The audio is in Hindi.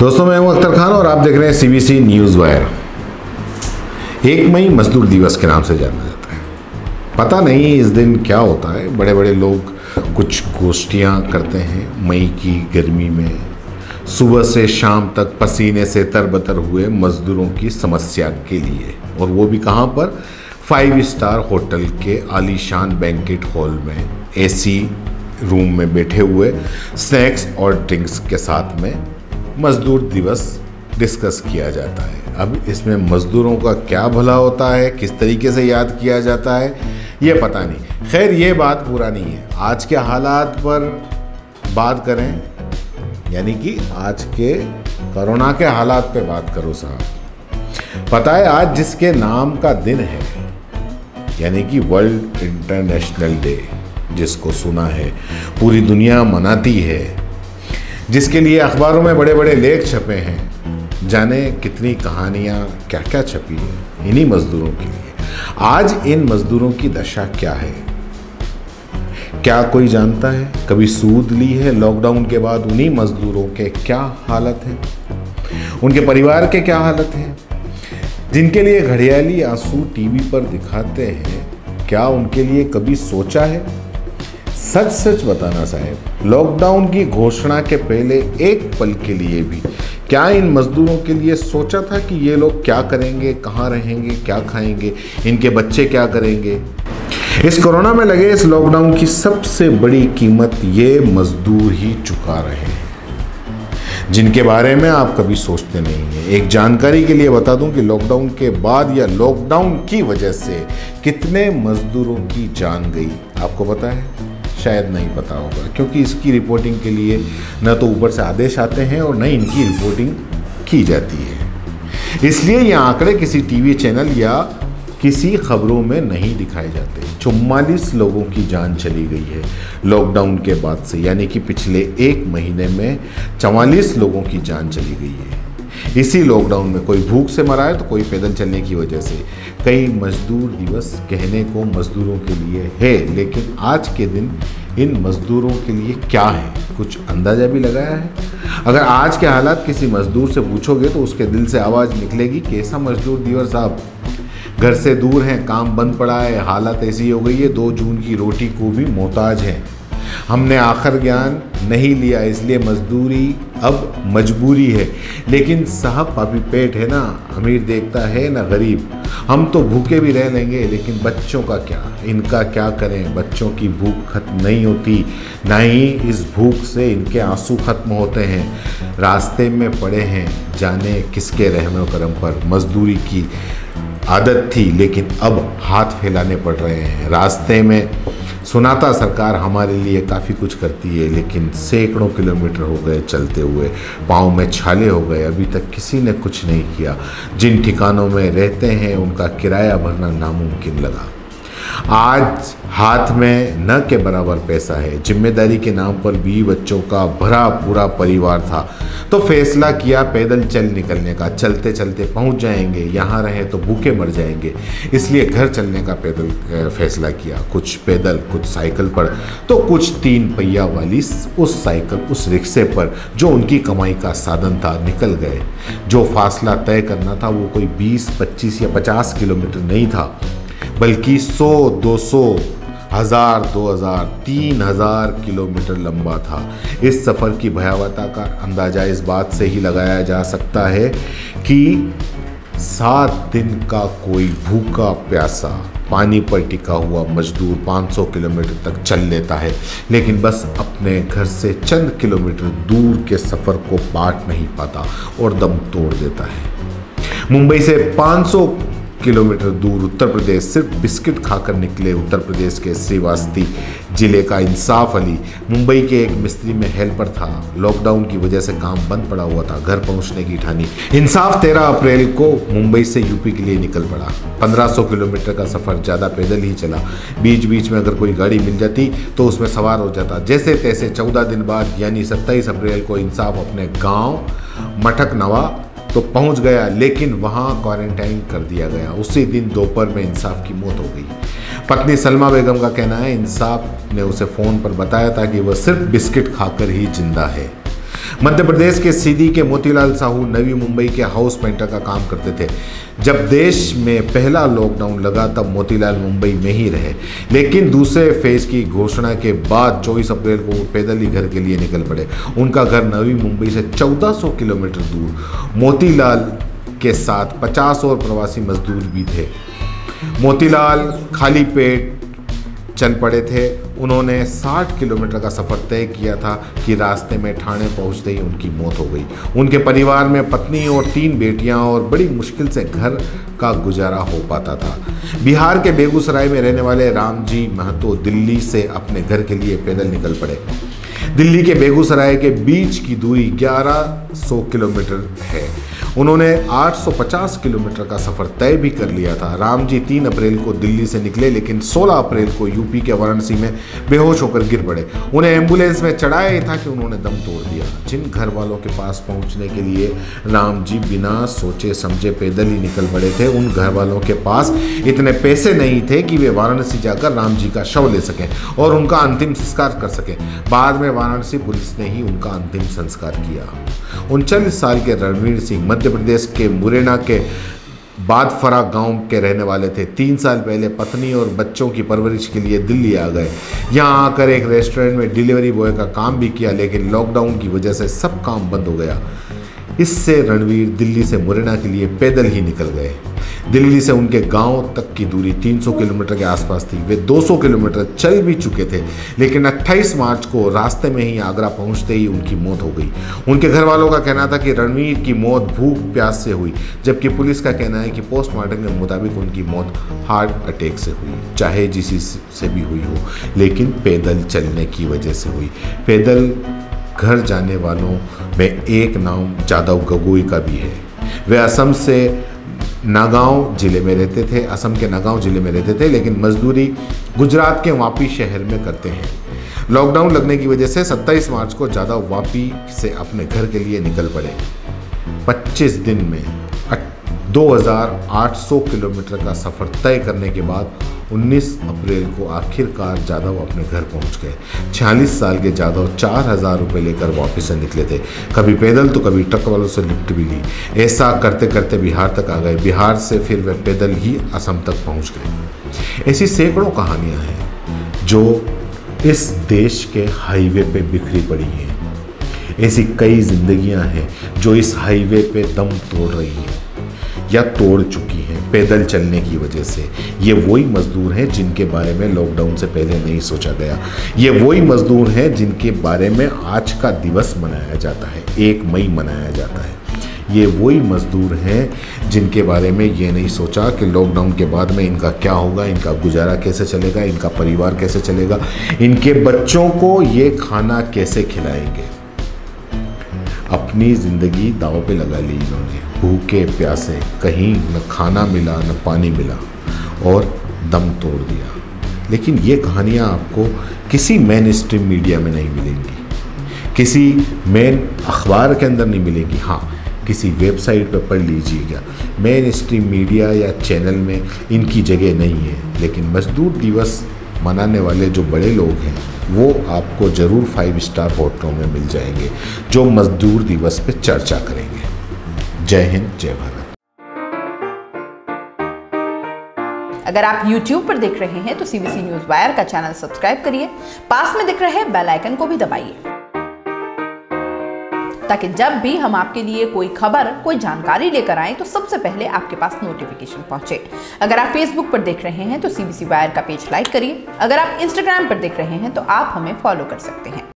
दोस्तों, मैं हूं अख्तर खान और आप देख रहे हैं सीबीसी न्यूज़ वायर। 1 मई मजदूर दिवस के नाम से जाना जाता है। पता नहीं इस दिन क्या होता है। बड़े बड़े लोग कुछ गोष्ठियां करते हैं मई की गर्मी में, सुबह से शाम तक पसीने से तरबतर हुए मजदूरों की समस्या के लिए, और वो भी कहाँ पर? 5 स्टार होटल के आलीशान बैंकेट हॉल में एसी रूम में बैठे हुए स्नैक्स और ड्रिंक्स के साथ में मजदूर दिवस डिस्कस किया जाता है। अब इसमें मजदूरों का क्या भला होता है, किस तरीके से याद किया जाता है, ये पता नहीं। खैर, ये बात पूरा नहीं है। आज के हालात पर बात करें, यानी कि आज के कोरोना के हालात पे बात करो साहब। पता है आज जिसके नाम का दिन है, यानी कि वर्ल्ड इंटरनेशनल डे, जिसको सुना है पूरी दुनिया मनाती है, जिसके लिए अखबारों में बड़े बड़े लेख छपे हैं, जाने कितनी कहानियां क्या क्या छपी है इन्हीं मजदूरों के लिए। आज इन मजदूरों की दशा क्या है, क्या कोई जानता है? कभी सूद ली है लॉकडाउन के बाद उन्हीं मजदूरों के क्या हालत है, उनके परिवार के क्या हालत है, जिनके लिए घड़ियाली आंसू टीवी पर दिखाते हैं, क्या उनके लिए कभी सोचा है? सच सच बताना साहब, लॉकडाउन की घोषणा के पहले एक पल के लिए भी क्या इन मजदूरों के लिए सोचा था कि ये लोग क्या करेंगे, कहाँ रहेंगे, क्या खाएंगे, इनके बच्चे क्या करेंगे? इस कोरोना में लगे इस लॉकडाउन की सबसे बड़ी कीमत ये मजदूर ही चुका रहे हैं, जिनके बारे में आप कभी सोचते नहीं हैं। एक जानकारी के लिए बता दूं कि लॉकडाउन के बाद या लॉकडाउन की वजह से कितने मजदूरों की जान गई, आपको पता है? शायद नहीं पता होगा, क्योंकि इसकी रिपोर्टिंग के लिए न तो ऊपर से आदेश आते हैं और न इनकी रिपोर्टिंग की जाती है। इसलिए ये आंकड़े किसी टीवी चैनल या किसी खबरों में नहीं दिखाए जाते। 44 लोगों की जान चली गई है लॉकडाउन के बाद से, यानी कि पिछले 1 महीने में 44 लोगों की जान चली गई है। इसी लॉकडाउन में कोई भूख से मरा है तो कोई पैदल चलने की वजह से। कई मजदूर दिवस कहने को मजदूरों के लिए है, लेकिन आज के दिन इन मजदूरों के लिए क्या है, कुछ अंदाजा भी लगाया है? अगर आज के हालात किसी मजदूर से पूछोगे तो उसके दिल से आवाज़ निकलेगी, कैसा मजदूर दिवस साहब, घर से दूर हैं, काम बंद पड़ा है, हालत ऐसी हो गई है, 2 जून की रोटी को भी मोहताज हैं। हमने आखिर ज्ञान नहीं लिया, इसलिए मजदूरी अब मजबूरी है। लेकिन साहब पापी पेट है ना, अमीर देखता है ना गरीब। हम तो भूखे भी रह लेंगे, लेकिन बच्चों का क्या, इनका क्या करें? बच्चों की भूख खत्म नहीं होती, ना ही इस भूख से इनके आंसू खत्म होते हैं। रास्ते में पड़े हैं, जाने किसके रहमो करम पर। मजदूरी की आदत थी, लेकिन अब हाथ फैलाने पड़ रहे हैं। रास्ते में सुना था सरकार हमारे लिए काफ़ी कुछ करती है, लेकिन सैकड़ों किलोमीटर हो गए चलते हुए, पाँव में छाले हो गए, अभी तक किसी ने कुछ नहीं किया। जिन ठिकानों में रहते हैं उनका किराया भरना नामुमकिन लगा। आज हाथ में न के बराबर पैसा है, जिम्मेदारी के नाम पर 20 बच्चों का भरा पूरा परिवार था, तो फैसला किया पैदल चल निकलने का। चलते चलते पहुंच जाएंगे, यहाँ रहे तो भूखे मर जाएंगे, इसलिए घर चलने का पैदल फैसला किया। कुछ पैदल, कुछ साइकिल पर, तो कुछ 3 पहिया वाली उस साइकिल, उस रिक्शे पर जो उनकी कमाई का साधन था, निकल गए। जो फासला तय करना था वो कोई 20, 25 या 50 किलोमीटर नहीं था, बल्कि 100, 200, 1000, 2000, 3000 किलोमीटर लंबा था। इस सफ़र की भयावहता का अंदाज़ा इस बात से ही लगाया जा सकता है कि 7 दिन का कोई भूखा प्यासा पानी पर टिका हुआ मजदूर 500 किलोमीटर तक चल लेता है, लेकिन बस अपने घर से चंद किलोमीटर दूर के सफ़र को पाट नहीं पाता और दम तोड़ देता है। मुंबई से 500 किलोमीटर दूर उत्तर प्रदेश सिर्फ बिस्किट खाकर निकले उत्तर प्रदेश के श्रीवास्ती जिले का इंसाफ अली मुंबई के एक मिस्त्री में हेल्पर था। लॉकडाउन की वजह से काम बंद पड़ा हुआ था, घर पहुंचने की ठानी। इंसाफ 13 अप्रैल को मुंबई से यूपी के लिए निकल पड़ा। 1500 किलोमीटर का सफ़र ज़्यादा पैदल ही चला। बीच बीच में अगर कोई गाड़ी मिल जाती तो उसमें सवार हो जाता। जैसे तैसे 14 दिन बाद यानी 27 अप्रैल को इंसाफ अपने गाँव मठक नवा तो पहुंच गया, लेकिन वहां क्वारंटाइन कर दिया गया। उसी दिन दोपहर में इंसाफ की मौत हो गई। पत्नी सलमा बेगम का कहना है इंसाफ ने उसे फ़ोन पर बताया था कि वह सिर्फ बिस्किट खाकर ही जिंदा है। मध्य प्रदेश के सीधी के मोतीलाल साहू नवी मुंबई के हाउस पेंटर का काम करते थे। जब देश में पहला लॉकडाउन लगा तब मोतीलाल मुंबई में ही रहे, लेकिन दूसरे फेज की घोषणा के बाद 24 अप्रैल को वो पैदल ही घर के लिए निकल पड़े। उनका घर नवी मुंबई से 1400 किलोमीटर दूर। मोतीलाल के साथ 50 और प्रवासी मजदूर भी थे। मोतीलाल खाली पेट चल पड़े थे। उन्होंने 60 किलोमीटर का सफ़र तय किया था कि रास्ते में ठाणे पहुंचते ही उनकी मौत हो गई। उनके परिवार में पत्नी और 3 बेटियां और बड़ी मुश्किल से घर का गुजारा हो पाता था। बिहार के बेगूसराय में रहने वाले रामजी महतो दिल्ली से अपने घर के लिए पैदल निकल पड़े। दिल्ली के बेगूसराय के बीच की दूरी 1100 किलोमीटर है। उन्होंने 850 किलोमीटर का सफ़र तय भी कर लिया था। राम जी 3 अप्रैल को दिल्ली से निकले, लेकिन 16 अप्रैल को यूपी के वाराणसी में बेहोश होकर गिर पड़े। उन्हें एम्बुलेंस में चढ़ाया ही था कि उन्होंने दम तोड़ दिया। जिन घर वालों के पास पहुंचने के लिए राम जी बिना सोचे समझे पैदल ही निकल पड़े थे, उन घर वालों के पास इतने पैसे नहीं थे कि वे वाराणसी जाकर राम जी का शव ले सकें और उनका अंतिम संस्कार कर सकें। बाद में वाराणसी पुलिस ने ही उनका अंतिम संस्कार किया। 39 साल के रणवीर सिंह मध्य प्रदेश के मुरैना के बादफरा गांव के रहने वाले थे। 3 साल पहले पत्नी और बच्चों की परवरिश के लिए दिल्ली आ गए। यहाँ आकर एक रेस्टोरेंट में डिलीवरी बॉय का काम भी किया, लेकिन लॉकडाउन की वजह से सब काम बंद हो गया। इससे रणवीर दिल्ली से मुरैना के लिए पैदल ही निकल गए। दिल्ली से उनके गांव तक की दूरी 300 किलोमीटर के आसपास थी। वे 200 किलोमीटर चल भी चुके थे, लेकिन 28 मार्च को रास्ते में ही आगरा पहुंचते ही उनकी मौत हो गई। उनके घर वालों का कहना था कि रणवीर की मौत भूख प्यास से हुई, जबकि पुलिस का कहना है कि पोस्टमार्टम के मुताबिक उनकी मौत हार्ट अटैक से हुई। चाहे जिसी से भी हुई हो, लेकिन पैदल चलने की वजह से हुई। पैदल घर जाने वालों में एक नाम जादव गगोई का भी है। वे असम से नागांव जिले में रहते थे, असम के नागांव जिले में रहते थे, लेकिन मजदूरी गुजरात के वापी शहर में करते हैं। लॉकडाउन लगने की वजह से 27 मार्च को जादव वापी से अपने घर के लिए निकल पड़े। 25 दिन में 2800 किलोमीटर का सफ़र तय करने के बाद 19 अप्रैल को आखिरकार जादव अपने घर पहुंच गए। 46 साल के जादव 4000 रुपये लेकर वापस से निकले थे। कभी पैदल तो कभी ट्रक वालों से लिफ्ट भी ली। ऐसा करते करते बिहार तक आ गए। बिहार से फिर वे पैदल ही असम तक पहुंच गए। ऐसी सैकड़ों कहानियां हैं जो इस देश के हाईवे पे बिखरी पड़ी हैं। ऐसी कई जिंदगियां हैं जो इस हाईवे पे दम तोड़ रही हैं या तोड़ चुकी हैं पैदल चलने की वजह से। ये वही मजदूर हैं जिनके बारे में लॉकडाउन से पहले नहीं सोचा गया। ये वही मजदूर हैं जिनके बारे में आज का दिवस मनाया जाता है, 1 मई मनाया जाता है। ये वही मजदूर हैं जिनके बारे में ये नहीं सोचा कि लॉकडाउन के बाद में इनका क्या होगा, इनका गुजारा कैसे चलेगा, इनका परिवार कैसे चलेगा, इनके बच्चों को ये खाना कैसे खिलाएंगे। अपनी ज़िंदगी दांव पे लगा ली इन्होंने। भूखे प्यासे, कहीं न खाना मिला न पानी मिला और दम तोड़ दिया। लेकिन ये कहानियाँ आपको किसी मेन स्ट्रीम मीडिया में नहीं मिलेंगी, किसी मेन अखबार के अंदर नहीं मिलेंगी। हाँ, किसी वेबसाइट पर पढ़ लीजिएगा। मेन स्ट्रीम मीडिया या चैनल में इनकी जगह नहीं है। लेकिन मजदूर दिवस मनाने वाले जो बड़े लोग हैं वो आपको ज़रूर 5 स्टार होटलों में मिल जाएंगे जो मजदूर दिवस पे चर्चा करेंगे। जय हिंद, जय भारत। अगर आप YouTube पर देख रहे हैं तो CBC न्यूज़ वायर का चैनल सब्सक्राइब करिए। पास में दिख रहे बेल आइकन को भी दबाइए ताकि जब भी हम आपके लिए कोई खबर, कोई जानकारी लेकर आएं तो सबसे पहले आपके पास नोटिफिकेशन पहुंचे। अगर आप Facebook पर देख रहे हैं तो CBC वायर का पेज लाइक करिए। अगर आप Instagram पर देख रहे हैं तो आप हमें फॉलो कर सकते हैं।